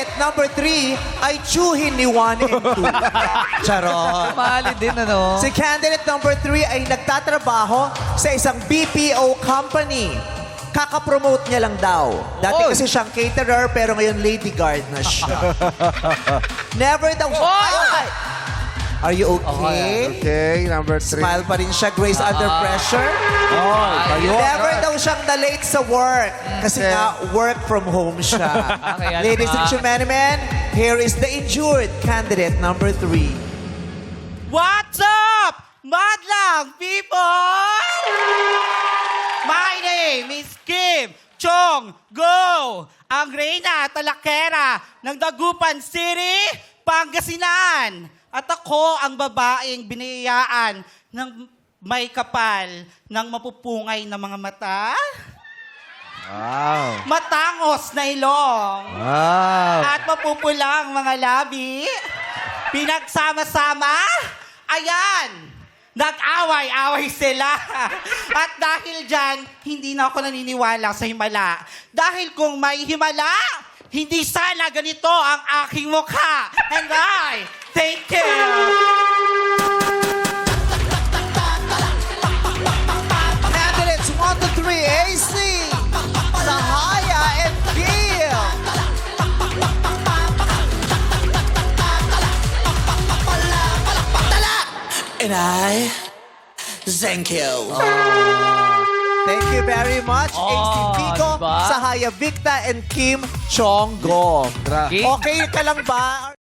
candidate number 3 ay tsuhin ni 1 and 2. Charot. Mali din, ano? Si candidate number 3 ay nagtatrabaho sa isang BPO company. Kaka-promote niya lang daw. Dati Oy! kasi siyang caterer, pero ngayon lady guard na siya. Never daw... Ay! Are you okay? Okay, number 3. Smile pa rin siya, Grace, under pressure. Kayo. Never daw siyang na-late sa work. Kasi nga, work from home siya. Kaya Ladies and naman. gentlemen, here is the injured candidate number 3. What's up, madlang people? My name is Kim Chong Go, ang reyna talakera ng Dagupan City, Pangasinan. At ako ang babaeng biniyayaan ng may kapal ng mapupungay na mga mata, Wow. matangos na ilong, Wow. at mapupulang mga labi. Pinagsama-sama, ayan, nag-away-away sila. At dahil dyan, hindi na ako naniniwala sa himala. Dahil kung may himala, hindi sana ganito ang aking mukha. And I thank you. Candidates 1 to 3, AC, Sahaya, and Gil. And I thank you. Thank you very much, AC Pico, diba? Sahaya Victa, and Kim Chong Go. Gra- Okay ka lang ba?